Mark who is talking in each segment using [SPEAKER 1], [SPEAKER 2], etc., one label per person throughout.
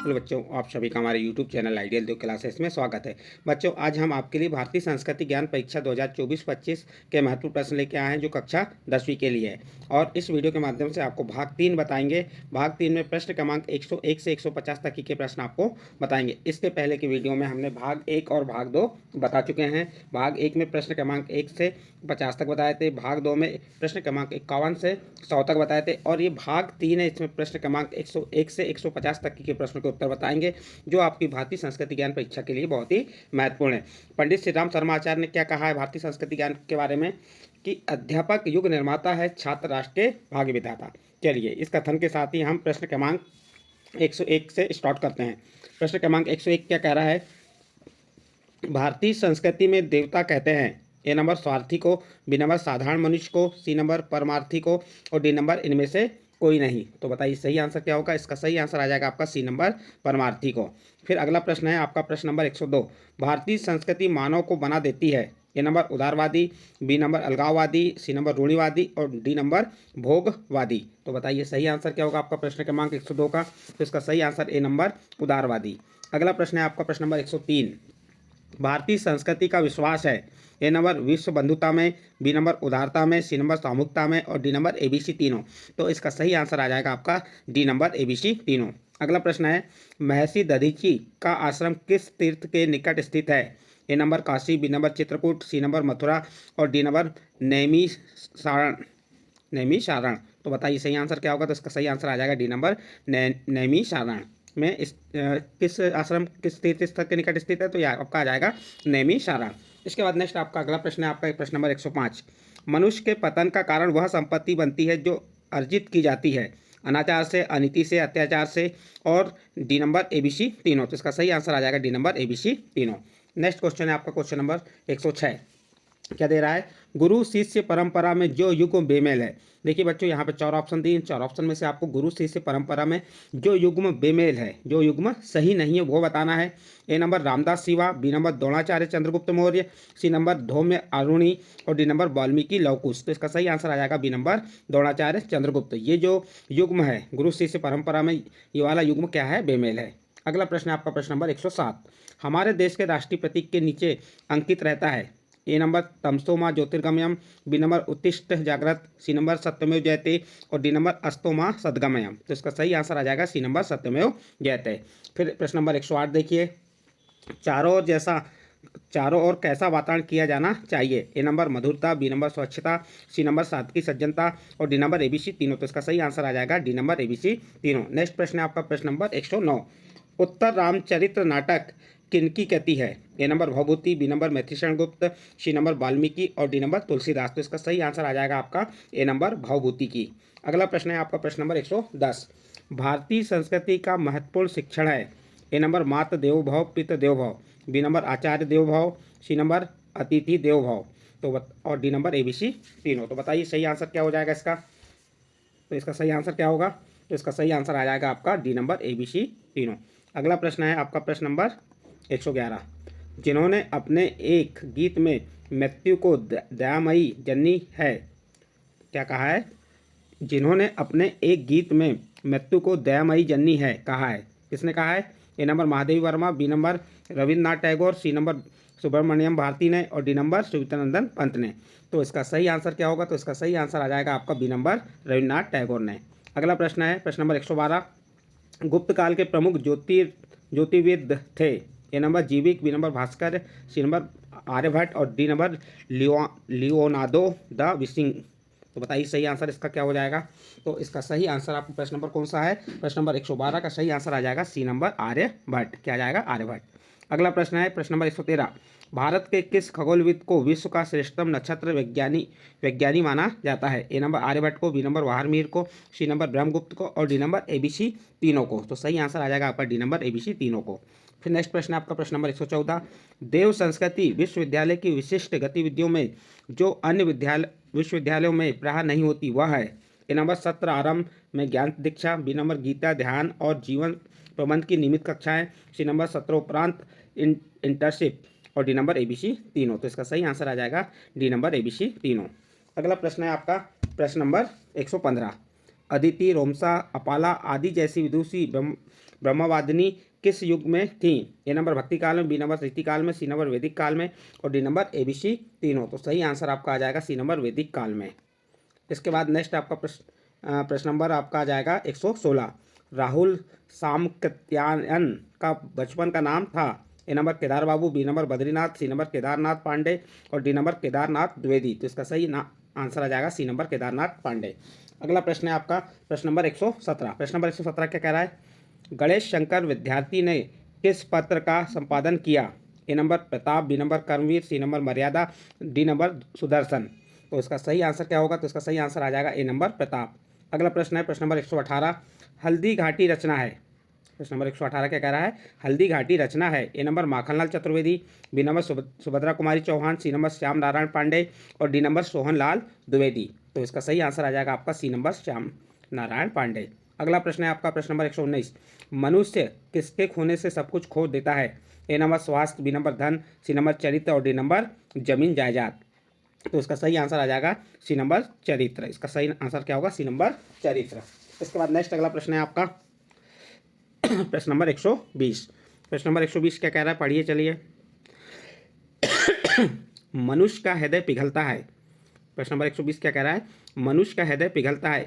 [SPEAKER 1] School बच्चों, आप सभी का हमारे यूट्यूब चैनल आइडियल देव क्लासेस में स्वागत है। बच्चों, आज हम आपके लिए भारतीय संस्कृति ज्ञान परीक्षा 2024-25 के महत्वपूर्ण प्रश्न लेके आए हैं जो कक्षा 10वीं के लिए है। और इस वीडियो के माध्यम से आपको भाग 3 बताएंगे। भाग 3 में प्रश्न क्रमांक 101 से 150 तक के प्रश्न आपको बताएंगे। इसके पहले की वीडियो में हमने भाग 1 और भाग 2 बता चुके हैं। भाग 1 में प्रश्न क्रमांक 1 से 50 तक बताए थे। भाग 2 में प्रश्न क्रमांक 51 से 100 तक बताए थे। और ये भाग 3 है, इसमें प्रश्न क्रमांक 101 से 150 तक के प्रश्नों के उत्तर बताएंगे जो आपकी भारतीय संस्कृति ज्ञान परीक्षा के लिए बहुत ही महत्वपूर्ण है। पंडित श्री राम शर्मा आचार्य ने क्या कहा है भारतीय संस्कृति ज्ञान के बारे में कि अध्यापक युग निर्माता है, छात्र राष्ट्र के भाग्य विधाता। चलिए, इस कथन के साथ ही हम प्रश्न क्रमांक 101 से स्टार्ट करते हैं। प्रश्न क्रमांक 101 क्या कह रहा है? भारतीय संस्कृति में देवता कहते हैं ए नंबर स्वार्थी को, बी नंबर साधारण मनुष्य को, सी नंबर परमार्थी को और डी नंबर इनमें से कोई नहीं। तो बताइए सही आंसर क्या होगा? इसका सही आंसर आ जाएगा आपका सी नंबर परमार्थी को। फिर अगला प्रश्न है आपका प्रश्न नंबर 102। भारतीय संस्कृति मानव को बना देती है ए नंबर उदारवादी, बी नंबर अलगाववादी, सी नंबर रूढ़िवादी और डी नंबर भोगवादी। तो बताइए सही आंसर क्या होगा आपका प्रश्न क्रमांक 102 का? तो इसका सही आंसर ए नंबर उदारवादी। अगला प्रश्न है आपका प्रश्न नंबर 103। भारतीय संस्कृति का विश्वास है ए नंबर विश्व बंधुता में, बी नंबर उदारता में, सी नंबर सामूहिकता में और डी नंबर एबीसी तीनों। तो इसका सही आंसर आ जाएगा आपका डी नंबर एबीसी तीनों। अगला प्रश्न है महर्षि दधीची का आश्रम किस तीर्थ के निकट स्थित है? A number Kashi, B number Chitrakoot, C number Mathura और डी नंबर नैमिषारण। तो बताइए सही आंसर क्या होगा? तो इसका सही आंसर आ जाएगा डी नंबर नैमिषारण में किस आश्रम किस तीर्थ स्थल के निकट स्थित है? तो यह आपका आ जाएगा नैमिषारण। इसके बाद नेक्स्ट आपका अगला प्रश्न है आपका प्रश्न नंबर 105। मनुष्य के पतन का कारण वह संपत्ति बनती है जो अर्जित की जाती है अनाचार से, अनीति से, अत्याचार से और डी नंबर एबीसी तीनों। तो इसका सही आंसर आ जाएगा डी नंबर एबीसी तीनों। नेक्स्ट क्वेश्चन है आपका क्वेश्चन नंबर 106। क्या दे रहा है? गुरु शिष्य परंपरा में जो युग्म बेमेल है। देखिए बच्चों, यहाँ पे 4 ऑप्शन दिए। 4 ऑप्शन में से आपको गुरु शिष्य परंपरा में जो युग्म बेमेल है, जो युग्म सही नहीं है, वो बताना है। A number Ramdas Shiva, B number Dronacharya Chandragupta Maurya, C number Dhaumya Aruni और डी नंबर वाल्मीकि लवकुश। तो इसका सही आंसर आ जाएगा बी नंबर द्रोणाचार्य चंद्रगुप्त। ये जो युग्म है गुरु शिष्य परंपरा में, ये वाला युग्म क्या है? बेमेल है। अगला प्रश्न है आपका प्रश्न नंबर 107। हमारे देश के राष्ट्रीय प्रतीक के नीचे अंकित रहता है ए नंबर तमसो माँ ज्योतिर्गमयम, बी नंबर उत्तिष्ठ जागृत, सी नंबर सत्यमेव जयते और डी नंबर अस्तो माँ सद्गमयम। तो इसका सही आंसर आ जाएगा सी नंबर सत्यमेव जयते। फिर प्रश्न नंबर 108 देखिए, चारों ओर कैसा वातावरण किया जाना चाहिए? ए नंबर मधुरता, बी नंबर स्वच्छता, सी नंबर सात्विक सज्जनता और डी नंबर एबीसी तीनों। तो इसका सही आंसर आ जाएगा डी नंबर एबीसी तीनों। नेक्स्ट प्रश्न है आपका प्रश्न नंबर 109। उत्तर रामचरित्र नाटक किनकी कहती है? A number Bhavabhuti, B number Maithilisharan Gupt, C number Valmiki और डी नंबर तुलसीदास। तो इसका सही आंसर आ जाएगा आपका ए नंबर भवभूति की। अगला प्रश्न है आपका प्रश्न नंबर 110। भारतीय संस्कृति का महत्वपूर्ण शिक्षण है ए नंबर मातृ देवो भव, पितृ देवो भव, बी नंबर आचार्य देवो भव, सी नंबर अतिथि देवो भव और डी नंबर एबीसी तीनों। तो बताइए सही आंसर क्या हो जाएगा इसका? तो इसका सही आंसर क्या होगा? तो इसका सही आंसर आ जाएगा आपका डी नंबर एबीसी तीनों। अगला प्रश्न है आपका प्रश्न नंबर 111। जिन्होंने अपने एक गीत में मृत्यु को दयामयी जननी है, क्या कहा है? जिन्होंने अपने एक गीत में मृत्यु को दयामयी जननी है कहा है। किसने कहा है? A number Mahadevi Verma, B number Rabindranath Tagore, C number Subramania Bharati ने और डी नंबर सुवितरनंदन पंत ने। तो इसका सही आंसर क्या होगा? तो इसका सही आंसर आ जाएगा आपका बी नंबर रविन्द्रनाथ टैगोर ने। अगला प्रश्न है प्रश्न नंबर 112। गुप्त काल के प्रमुख ज्योतिर्विद थे A number Jeevik, B number Bhaskar, C number Aryabhata और D number Leonardo da Vinci. तो बताइए सही आंसर इसका क्या हो जाएगा? तो इसका सही आंसर आपको प्रश्न नंबर कौन सा है? प्रश्न नंबर 112 का सही आंसर आ जाएगा सी नंबर आर्यभट्ट। क्या आ जाएगा? आर्यभट्ट। अगला प्रश्न है प्रश्न नंबर 113। भारत के किस खगोलविद को विश्व का श्रेष्ठतम नक्षत्र वैज्ञानी माना जाता है? ए नंबर आर्यभट्ट को, बी नंबर वाहरमीर को, सी नंबर ब्रह्मगुप्त को और डी नंबर एबीसी तीनों को। तो सही आंसर आ जाएगा आपका डी नंबर एबीसी तीनों को। फिर नेक्स्ट प्रश्न है आपका प्रश्न नंबर 114। देव संस्कृति विश्वविद्यालय की विशिष्ट गतिविधियों में जो अन्य विश्वविद्यालयों में प्राय नहीं होती वह है? ए नंबर सत्र आरंभ में ज्ञान दीक्षा, बी नंबर गीता ध्यान और जीवन प्रबंध की नियमित कक्षाएं, सी नंबर सत्रोपरांत इंटर्नशिप और डी नंबर एबीसी तीनों। तो इसका सही आंसर आ जाएगा डी नंबर एबीसी तीनों। अगला प्रश्न है आपका प्रश्न नंबर 115। अदिति, रोमसा, अपाला आदि जैसी विदुषी ब्रह्मवादिनी किस युग में थी? ए नंबर भक्ति काल में, बी नंबर रीति काल में, सी नंबर वैदिक काल में और डी नंबर ABC तीनों। तो सही आंसर आपका आ जाएगा सी नंबर वैदिक काल में। इसके बाद नेक्स्ट आपका प्रश्न नंबर आपका आ जाएगा 116। राहुल सामकत्यायन का बचपन का नाम था? A number Kedar Babu, B number Badrinath, C number Kedarnath Pandey और डी नंबर केदारनाथ द्विवेदी। तो इसका सही आंसर आ जाएगा सी नंबर केदारनाथ पांडे। अगला प्रश्न है आपका प्रश्न नंबर 117। प्रश्न नंबर 117 क्या कह रहा है? गणेश शंकर विद्यार्थी ने किस पत्र का संपादन किया? ए नंबर प्रताप, बी नंबर कर्मवीर, सी नंबर मर्यादा, डी नंबर सुदर्शन। तो इसका सही आंसर क्या होगा? तो इसका सही आंसर आ जाएगा ए नंबर प्रताप। अगला प्रश्न है प्रश्न नंबर 118। हल्दी घाटी रचना है? प्रश्न नंबर 118 क्या कह रहा है? हल्दी घाटी रचना है? A number Makhanlal Chaturvedi, B number Subhadra Kumari Chauhan, C number Shyam Narayan Pandey और डी नंबर सोहनलाल द्विवेदी। तो इसका सही आंसर आ जाएगा आपका सी नंबर श्याम नारायण पांडे। अगला प्रश्न है आपका प्रश्न नंबर 119। मनुष्य किसके खोने से सब कुछ खो देता है? ए नंबर स्वास्थ्य, बी नंबर धन, सी नंबर चरित्र और डी नंबर जमीन जायदाद। तो इसका सही आंसर आ जाएगा सी नंबर चरित्र। इसका सही आंसर क्या होगा? सी नंबर चरित्र। इसके बाद नेक्स्ट अगला प्रश्न है आपका प्रश्न नंबर 120। प्रश्न नंबर 120 क्या कह रहा है? पढ़िए चलिए। मनुष्य का हृदय पिघलता है? प्रश्न नंबर 120 क्या कह रहा है? मनुष्य का हृदय पिघलता है?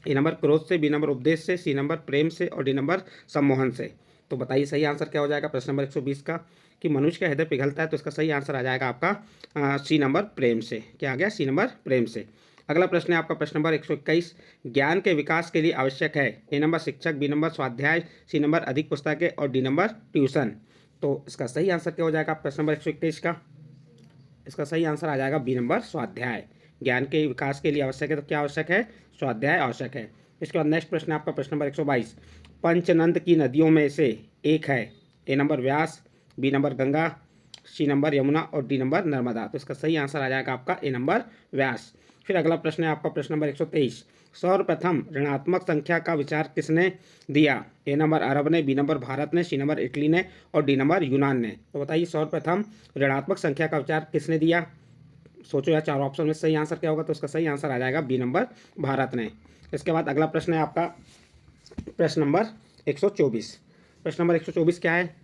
[SPEAKER 1] ए नंबर क्रोध से, बी नंबर उपदेश से, सी नंबर प्रेम से और डी नंबर सम्मोहन से। तो बताइए सही आंसर क्या हो जाएगा प्रश्न नंबर 120 का कि मनुष्य का हृदय पिघलता है? तो इसका सही आंसर आ जाएगा आपका सी नंबर प्रेम से। क्या आ गया? सी नंबर प्रेम से। अगला प्रश्न है आपका प्रश्न नंबर 121। ज्ञान के विकास के लिए आवश्यक है? ए नंबर शिक्षक, बी नंबर स्वाध्याय, सी नंबर अधिक पुस्तकें और डी नंबर ट्यूशन। तो इसका सही आंसर क्या हो जाएगा प्रश्न नंबर 121 का? इसका सही आंसर आ जाएगा बी नंबर स्वाध्याय। ज्ञान के विकास के लिए आवश्यक है तो क्या आवश्यक है? स्वाध्याय आवश्यक है। इसके बाद नेक्स्ट प्रश्न है आपका प्रश्न नंबर 122। पंचनंद की नदियों में से एक है? A number Vyas, B number Ganga, C number Yamuna और डी नंबर नर्मदा। तो इसका सही आंसर आ जाएगा आपका ए नंबर व्यास। फिर अगला प्रश्न है आपका प्रश्न नंबर 123। सर्वप्रथम ऋणात्मक संख्या का विचार किसने दिया? ए नंबर अरब ने, बी नंबर भारत ने, सी नंबर इटली ने और डी नंबर यूनान ने। तो बताइए सर्वप्रथम ऋणात्मक संख्या का विचार किसने दिया? सोचो यार, चारों ऑप्शन में सही आंसर क्या होगा? तो इसका सही आंसर आ जाएगा बी नंबर भारत ने। इसके बाद अगला प्रश्न है आपका प्रश्न नंबर 124। प्रश्न नंबर 124 क्या है?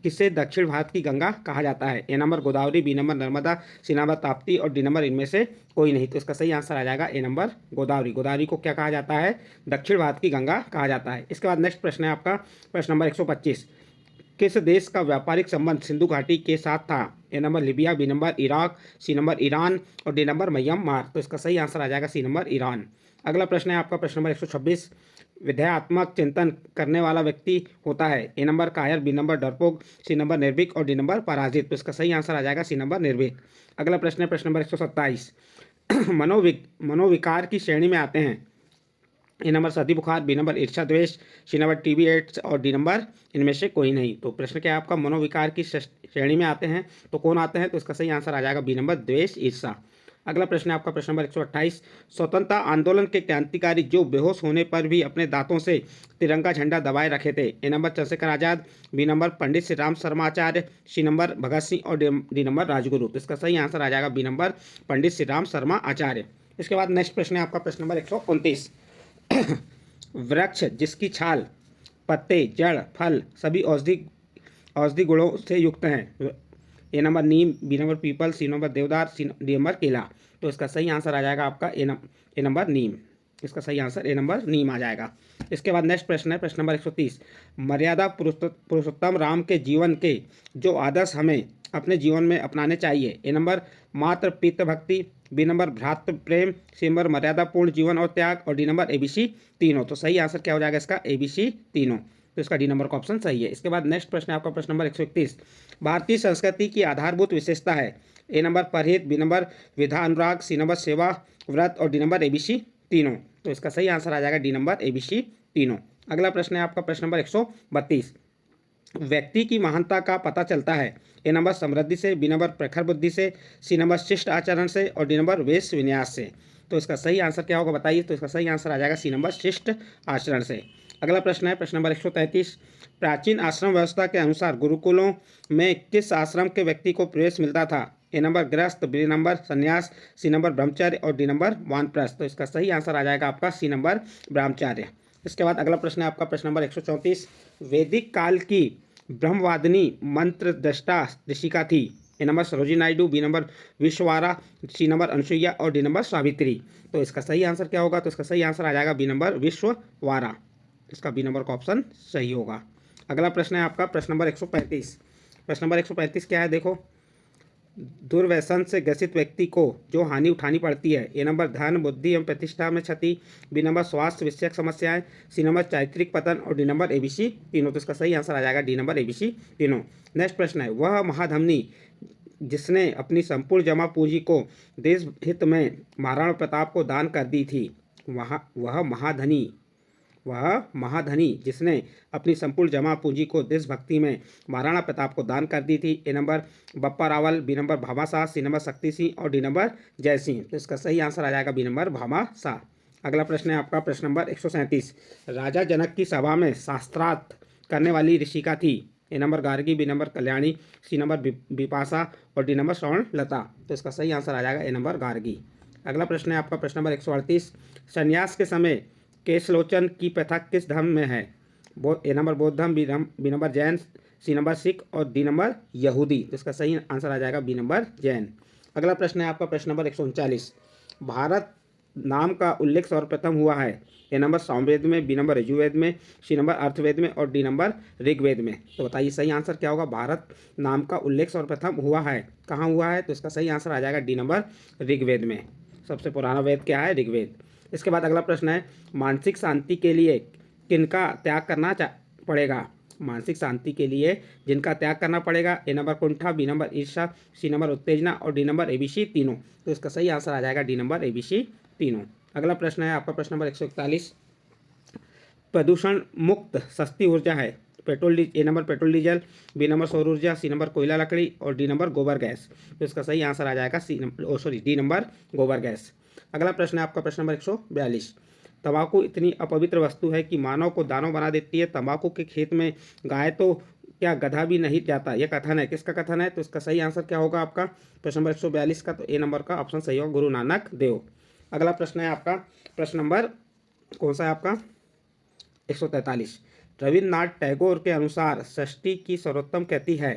[SPEAKER 1] किसे दक्षिण भारत की गंगा कहा जाता है? A number Godavari, B number Narmada, C number Tapti और डी नंबर इनमें से कोई नहीं। तो इसका सही आंसर आ जाएगा ए नंबर गोदावरी। गोदावरी को क्या कहा जाता है? दक्षिण भारत की गंगा कहा जाता है। इसके बाद नेक्स्ट प्रश्न है आपका प्रश्न नंबर 125। किस देश का व्यापारिक संबंध सिंधु घाटी के साथ था? A number Libya, B number Iraq, C number Iran और डी नंबर म्यांमार। तो इसका सही आंसर आ जाएगा सी नंबर ईरान। अगला प्रश्न है आपका प्रश्न नंबर 126। विधेयात्मक चिंतन करने वाला व्यक्ति होता है? ए नंबर कायर, बी नंबर डरपोक, सी नंबर निर्भीक और डी नंबर पराजित। तो इसका सही आंसर आ जाएगा सी नंबर निर्भीक। अगला प्रश्न है प्रश्न नंबर 127। मनोविकार की श्रेणी में आते हैं? ए नंबर सर्दी बुखार, बी नंबर ईर्ष्या द्वेष, सी नंबर टीबी एड्स और डी नंबर इनमें से कोई नहीं। तो प्रश्न क्या है आपका? मनोविकार की श्रेणी में आते हैं तो कौन आते हैं? तो इसका सही आंसर आ जाएगा बी नंबर द्वेष ईर्ष्या। अगला प्रश्न है आपका प्रश्न नंबर 128। स्वतंत्रता आंदोलन के क्रांतिकारी जो बेहोश होने पर भी अपने दांतों से तिरंगा झंडा दबाए रखे थे? A number Chandrashekhar Azad, B number Pandit Shri Ram Sharma Acharya, C number Bhagat Singh और डी नंबर राजगुरु। तो इसका सही आंसर आ जाएगा बी नंबर पंडित श्री राम शर्मा आचार्य। इसके बाद नेक्स्ट प्रश्न है आपका प्रश्न नंबर 129। वृक्ष जिसकी छाल, पत्ते, जड़, फल सभी औषधि गुणों से युक्त हैं? ए नंबर नीम, बी नंबर पीपल, सी नंबर देवदार, डी नंबर केला। तो इसका सही आंसर आ जाएगा आपका ए नंबर नीम। इसका सही आंसर ए नंबर नीम आ जाएगा। इसके बाद नेक्स्ट प्रश्न है प्रश्न नंबर 130। मर्यादा पुरुषोत्तम राम के जीवन के जो आदर्श हमें अपने जीवन में अपनाने चाहिए? ए नंबर मातृ पितृ भक्ति, बी नंबर भ्रातृ प्रेम, सी नंबर मर्यादापूर्ण जीवन और त्याग और डी नंबर ABC तीनों। तो सही आंसर क्या हो जाएगा इसका? ABC तीनों। तो इसका डी नंबर का ऑप्शन सही है। इसके बाद नेक्स्ट प्रश्न है आपका प्रश्न नंबर 131। भारतीय संस्कृति की आधारभूत विशेषता है? ए नंबर परहित, बी नंबर विधा अनुराग, सी नंबर सेवा व्रत और डी नंबर ABC तीनों। तो इसका सही आंसर आ जाएगा डी नंबर ABC तीनों। अगला प्रश्न है आपका प्रश्न नंबर 132। व्यक्ति की महानता का पता चलता है? ए नंबर समृद्धि से, बी नंबर प्रखर बुद्धि से, सी नंबर शिष्ट आचरण से और डी नंबर वेश विन्यास से। तो इसका सही आंसर क्या होगा बताइए? तो इसका सही आंसर आ जाएगा सी नंबर शिष्ट आचरण से। अगला प्रश्न है प्रश्न नंबर 133। प्राचीन आश्रम व्यवस्था के अनुसार गुरुकुलों में किस आश्रम के व्यक्ति को प्रवेश मिलता था? ए नंबर गृहस्थ, बी नंबर संन्यास, सी नंबर ब्रह्मचर्य और डी नंबर वानप्रस्थ। तो इसका सही आंसर आ जाएगा आपका सी नंबर ब्रह्मचर्य। इसके बाद अगला प्रश्न है आपका प्रश्न नंबर 134। वैदिक काल की ब्रह्मवादिनी मंत्र दृष्टा ऋषिका थी। A number Sarojini Naidu, B number Vishwavara, C number Anusuiya और डी नंबर सावित्री। तो इसका सही आंसर क्या होगा? तो इसका सही आंसर आ जाएगा बी नंबर विश्ववारा। इसका बी नंबर का ऑप्शन सही होगा। अगला प्रश्न है आपका प्रश्न नंबर 135। प्रश्न नंबर 135 क्या है देखो। दुर्व्यसन से ग्रसित व्यक्ति को जो हानि उठानी पड़ती है। ए नंबर धन, बुद्धि एवं प्रतिष्ठा में क्षति, बी नंबर स्वास्थ्य विषयक समस्याएं, सी नंबर चारित्रिक पतन और डी नंबर एबीसी तीनों। तो इसका सही आंसर आ जाएगा डी नंबर एबीसी तीनों। नेक्स्ट प्रश्न है, वह महाधमनी जिसने अपनी संपूर्ण जमा पूंजी को देश हित में महाराणा प्रताप को दान कर दी थी। वह महाधनी जिसने अपनी संपूर्ण जमा पूंजी को देशभक्ति में महाराणा प्रताप को दान कर दी थी। A number Bappa Rawal, B number Bhama Shah, C number Shakti Singh और डी नंबर जय सिंह। तो इसका सही आंसर आ जाएगा बी नंबर भामा शाह। अगला प्रश्न है आपका प्रश्न नंबर 137। राजा जनक की सभा में शास्त्रार्थ करने वाली ऋषिका थी। A number Gargi, B number Kalyani, C number Bipasha और डी नंबर श्रवण लता। तो इसका सही आंसर आ जाएगा ए नंबर गार्गी। अगला प्रश्न है आपका प्रश्न नंबर 138। संन्यास के समय केशलोचन की प्रथा किस धर्म में है? ए नंबर बौद्ध धर्म, बी नंबर जैन, सी नंबर सिख और डी नंबर यहूदी। तो इसका सही आंसर आ जाएगा बी नंबर जैन। अगला प्रश्न है आपका प्रश्न नंबर 139। भारत नाम का उल्लेख सर्वप्रथम हुआ है। ए नंबर सामवेद में, बी नंबर यजुर्वेद में, सी नंबर अर्थवेद में और डी नंबर ऋग्वेद में। तो बताइए सही आंसर क्या होगा? भारत नाम का उल्लेख सर्वप्रथम हुआ है, कहाँ हुआ है? तो इसका सही आंसर आ जाएगा डी नंबर ऋग्वेद में। सबसे पुराना वेद क्या है? ऋग्वेद। इसके बाद अगला प्रश्न है, मानसिक शांति के लिए किनका त्याग करना पड़ेगा? मानसिक शांति के लिए जिनका त्याग करना पड़ेगा। ए नंबर कुंठा, बी नंबर ईर्ष्या, सी नंबर उत्तेजना और डी नंबर एबीसी तीनों। तो इसका सही आंसर आ जाएगा डी नंबर एबीसी तीनों। अगला प्रश्न है आपका प्रश्न नंबर 141। प्रदूषण मुक्त सस्ती ऊर्जा है। A number petrol diesel, B number सौर ऊर्जा, सी नंबर कोयला लकड़ी और डी नंबर गोबर गैस। तो इसका सही आंसर आ जाएगा डी नंबर गोबर गैस। अगला प्रश्न है आपका प्रश्न नंबर 142। तंबाकू इतनी अपवित्र वस्तु है कि मानव को दानव बना देती है। तंबाकू के खेत में गाय तो क्या गधा भी नहीं जाता, यह कथन है। किसका कथन है? तो इसका सही आंसर क्या होगा आपका प्रश्न नंबर 142 का? तो ए नंबर का ऑप्शन सही होगा, गुरु नानक देव। अगला प्रश्न है आपका प्रश्न नंबर कौन सा है आपका 143। रविन्द्रनाथ टैगोर के अनुसार षष्ठी की सर्वोत्तम कृति है।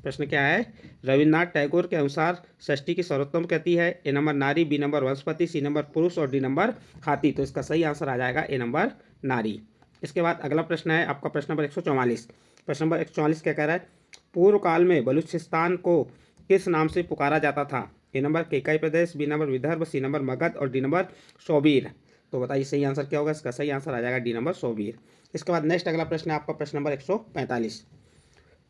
[SPEAKER 1] प्रश्न क्या है? रविन्द्रनाथ टैगोर के अनुसार षष्ठी की सर्वोत्तम कृति है। ए नंबर नारी, बी नंबर वनस्पति, सी नंबर पुरुष और डी नंबर हाथी। तो इसका सही आंसर आ जाएगा ए नंबर नारी। इसके बाद अगला प्रश्न है आपका प्रश्न नंबर 144। प्रश्न नंबर 144 क्या कह रहा है? पूर्व काल में बलूचिस्तान को किस नाम से पुकारा जाता था? A number Kekai Pradesh, B number Vidarbha, C number Magadh और डी नंबर शोबीर। तो बताइए सही आंसर क्या होगा? इसका सही आंसर आ जाएगा डी नंबर शोबीर। इसके बाद नेक्स्ट अगला प्रश्न है आपका प्रश्न नंबर 145।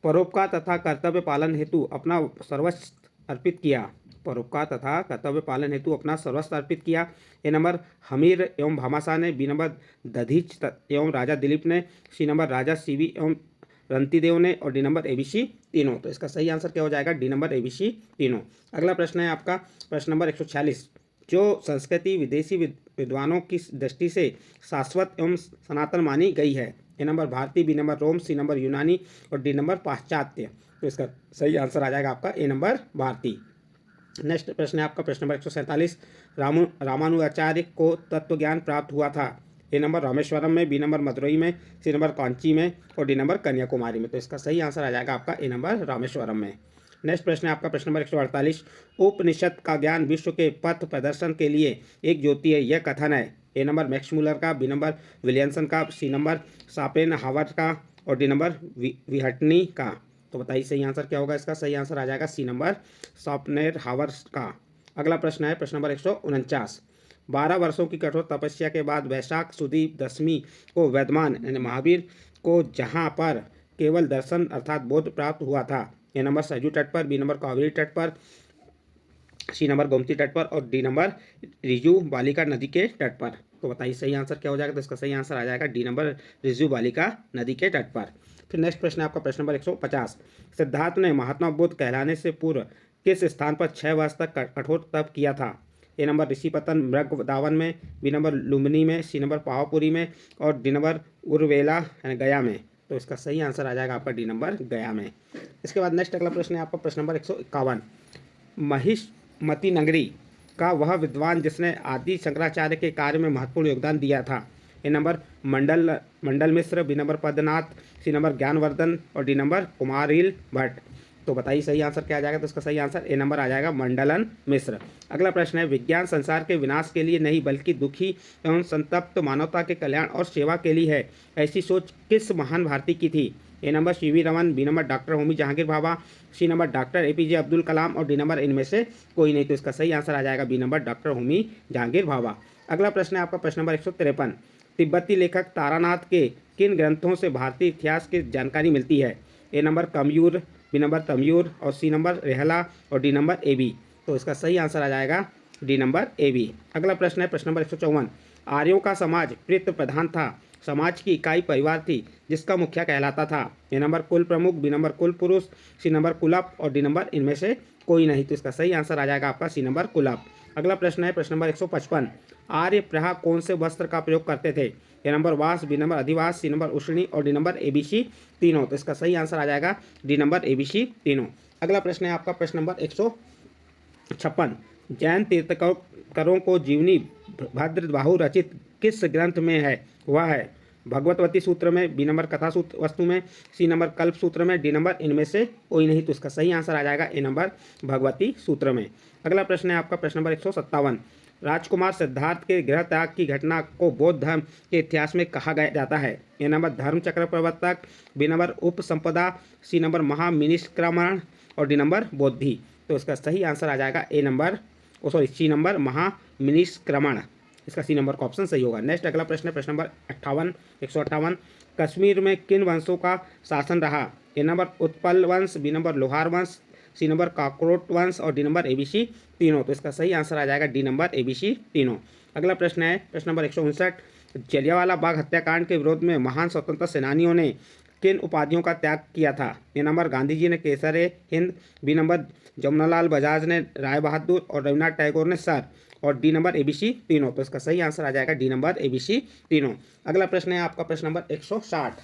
[SPEAKER 1] परोपकार तथा कर्तव्य पालन हेतु अपना सर्वस्व अर्पित किया। परोपकार तथा कर्तव्य पालन हेतु अपना सर्वस्व अर्पित किया। ए नंबर हमीर एवं भामाशाह ने, बी नंबर दधीच एवं राजा दिलीप ने, सी नंबर राजा सीवी एवं रंतिदेव ने और डी नंबर एबीसी तीनों। तो इसका सही आंसर क्या हो जाएगा? डी नंबर एबीसी तीनों। अगला प्रश्न है आपका प्रश्न नंबर 146। जो संस्कृति विदेशी विद्वानों की दृष्टि से शाश्वत एवं सनातन मानी गई है। ए नंबर भारतीय, बी नंबर रोम, सी नंबर यूनानी और डी नंबर पाश्चात्य। तो इसका सही आंसर आ जाएगा आपका ए नंबर भारतीय। नेक्स्ट प्रश्न है आपका प्रश्न नंबर 147। रामानुजाचार्य को तत्व ज्ञान प्राप्त हुआ था। ए नंबर रामेश्वरम में, बी नंबर मदुरई में, सी नंबर कांची में और डी नंबर कन्याकुमारी में। तो इसका सही आंसर आ जाएगा आपका ए नंबर रामेश्वरम में। नेक्स्ट प्रश्न है आपका प्रश्न नंबर 148। उपनिषद का ज्ञान विश्व के पथ प्रदर्शन के लिए एक ज्योति है, यह कथन है। ए नंबर मैक्स मूलर का, बी नंबर विलियमसन का, सी नंबर सापेन हावर्ड का और डी नंबर विहटनी का। तो बताइए सही आंसर क्या होगा? इसका सही आंसर आ जाएगा सी नंबर सॉपनेर हावर्ड का। अगला प्रश्न है प्रश्न नंबर 149। 12 वर्षों की कठोर तपस्या के बाद वैशाख सुदी दशमी को वैद्यमान यानी महावीर को जहाँ पर केवल दर्शन अर्थात बोध प्राप्त हुआ था। ए नंबर सरयू तट पर, बी नंबर कावेरी तट पर, सी नंबर गोमती तट पर और डी नंबर रिजू बालिका नदी के तट पर। तो बताइए सही आंसर क्या हो जाएगा? तो इसका सही आंसर आ जाएगा डी नंबर रिजू बालिका नदी के तट पर। फिर नेक्स्ट प्रश्न है आपका प्रश्न नंबर 150। सिद्धार्थ ने महात्मा बुद्ध कहलाने से पूर्व किस स्थान पर 6 वर्ष तक कठोर तप किया था? ए नंबर ऋषिपतन मृगदावन में, बी नंबर लुम्बिनी में, सी नंबर पावापुरी में और डी नंबर उर्वेला यानी गया में। तो इसका सही आंसर आ जाएगा आपका डी नंबर गया में। इसके बाद नेक्स्ट अगला प्रश्न है आपका प्रश्न नंबर 151। महिष्मति नगरी का वह विद्वान जिसने आदि शंकराचार्य के कार्य में महत्वपूर्ण योगदान दिया था? A number Mandal Mishra, B number Padmanath, C number Gyanvardhan और डी नंबर कुमारिल भट्ट। तो बताइए सही आंसर क्या आ जाएगा? तो इसका सही आंसर ए नंबर आ जाएगा, मंडलन मिश्र। अगला प्रश्न है, विज्ञान संसार के विनाश के लिए नहीं बल्कि दुखी एवं संतप्त मानवता के कल्याण और सेवा के लिए है, ऐसी सोच किस महान भारतीय की थी? A number CV Raman, B number doctor Homi Jahangir Bhabha, C number doctor APJ Abdul Kalam और डी नंबर इनमें से कोई नहीं। तो इसका सही आंसर आ जाएगा B number doctor Homi Jahangir Bhabha. अगला प्रश्न है आपका प्रश्न नंबर 153, तिब्बती लेखक तारानाथ के किन ग्रंथों से भारतीय इतिहास की जानकारी मिलती है? ए नंबर कमयूर, बी नंबर तमयूर और सी नंबर रेहला और डी नंबर ए बी। तो इसका सही आंसर आ जाएगा डी नंबर ए बी। अगला प्रश्न है प्रश्न नंबर 154, आर्यों का समाज प्रीत प्रधान था, समाज की इकाई परिवार थी, जिसका मुखिया कहलाता था? ए नंबर कुल प्रमुख, बी नंबर कुल पुरुष, सी नंबर कुलप और डी नंबर इनमें से कोई नहीं। तो इसका सही आंसर आ जाएगा आपका सी नंबर कुलप। अगला प्रश्न है प्रश्न नंबर 155, आर्य प्रायः कौन से वस्त्र का प्रयोग करते थे? ए नंबर वास, बी नंबर अधिवास, सी नंबर उष्णी और डी नंबर एबीसी तीनों। तो इसका सही आंसर आ जाएगा डी नंबर एबीसी तीनों। अगला प्रश्न है आपका प्रश्न नंबर 156, जैन तीर्थंकरों को जीवनी भद्रबाहु रचित किस ग्रंथ में है? वह है भगवतवती सूत्र में, बी नंबर कथा सूत्र वस्तु में, सी नंबर कल्प सूत्र में, डी नंबर इनमें से कोई नहीं। तो इसका सही आंसर आ जाएगा ए नंबर भगवती सूत्र में। अगला प्रश्न है आपका प्रश्न नंबर 157, राजकुमार सिद्धार्थ के गृह त्याग की घटना को बौद्ध धर्म के इतिहास में कहा गया जाता है? ए नंबर धर्म चक्र प्रवर्तक, बी नंबर उपसंपदा, सी नंबर महामिनिष्क्रमण और डी नंबर बोद्धि। तो इसका सही आंसर आ जाएगा सी नंबर महामिनिष्क्रमण। इसका सी नंबर का ऑप्शन सही होगा। नेक्स्ट अगला प्रश्न है प्रश्न नंबर 158, कश्मीर में किन वंशों का शासन रहा? ए नंबर उत्पल वंश, बी नंबर लोहार वंश, सी नंबर काकरोट वंश और डी नंबर एबीसी तीनों। तो इसका सही आंसर आ जाएगा डी नंबर एबीसी तीनों। अगला प्रश्न है प्रश्न नंबर 159, जलियांवाला बाग हत्याकांड के विरोध में महान स्वतंत्रता सेनानियों ने किन उपाधियों का त्याग किया था? ए नंबर गांधी जी ने केसरे हिंद, बी नंबर जमुनालाल बजाज ने राय बहादुर और रविन्द्रनाथ टैगोर ने सर और डी नंबर एबीसी तीनों। तो इसका सही आंसर आ जाएगा डी नंबर एबीसी तीनों। अगला प्रश्न है आपका प्रश्न नंबर 160,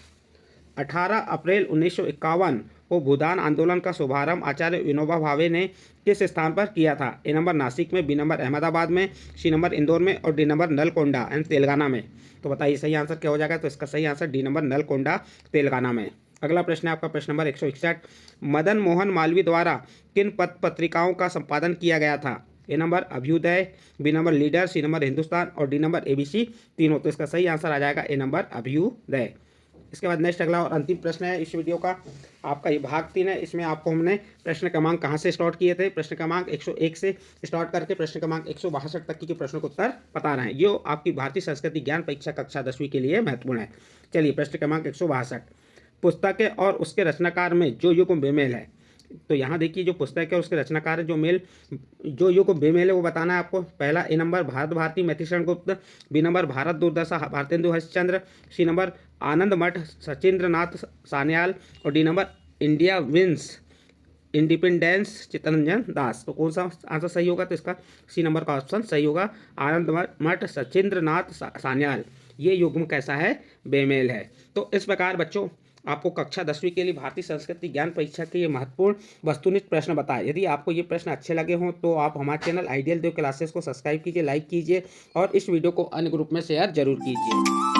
[SPEAKER 1] 18 अप्रैल 1951 को भूदान आंदोलन का शुभारंभ आचार्य विनोबा भावे ने किस स्थान पर किया था? ए नंबर नासिक में, बी नंबर अहमदाबाद में, सी नंबर इंदौर में और डी नंबर नलकोंडा एंड तेलंगाना में। तो बताइए सही आंसर क्या हो जाएगा? तो इसका सही आंसर डी नंबर नलकोंडा तेलंगाना में। अगला प्रश्न है आपका प्रश्न नंबर 161, मदन मोहन मालवीय द्वारा किन पत्र पत्रिकाओं का संपादन किया गया था? A number Abhyudaya, B number Leader, C number Hindustan और डी नंबर एबीसी तीनों। तो इसका सही आंसर आ जाएगा ए नंबर अभ्युदय। इसके बाद नेक्स्ट अगला और अंतिम प्रश्न है इस वीडियो का, आपका ये भाग 3 है। इसमें आपको हमने प्रश्न क्रमांक कहाँ से स्टार्ट किए थे? प्रश्न क्रमांक 101 से स्टार्ट करके प्रश्न क्रमांक 162 तक के प्रश्नों को उत्तर बता रहे हैं। ये आपकी भारतीय संस्कृति ज्ञान परीक्षा कक्षा 10वीं के लिए महत्वपूर्ण है। चलिए प्रश्न क्रमांक 162, पुस्तक है और उसके रचनाकार में जो युग बेमेल है। तो यहाँ देखिए जो पुस्तक है उसके रचनाकार है जो युग बेमेल है वो बताना है आपको। पहला A number Bharat Bharati Maithilisharan Gupt, B number Bharat Durdasha Bhartendu Harishchandra, C number Anand Math Sachindranath Sanyal और D number India wins independence Chittaranjan Das. तो कौन सा आंसर सही होगा? तो इसका सी नंबर का ऑप्शन सही होगा, आनंद मठ सचिंद्रनाथ सान्याल। ये युग्म कैसा है? बेमेल है। तो इस प्रकार बच्चों आपको कक्षा 10वीं के लिए भारतीय संस्कृति ज्ञान परीक्षा के ये महत्वपूर्ण वस्तुनिष्ठ प्रश्न बताए। यदि आपको ये प्रश्न अच्छे लगे हों तो आप हमारे चैनल आइडियल देव क्लासेस को सब्सक्राइब कीजिए, लाइक कीजिए और इस वीडियो को अन्य ग्रुप में शेयर जरूर कीजिए।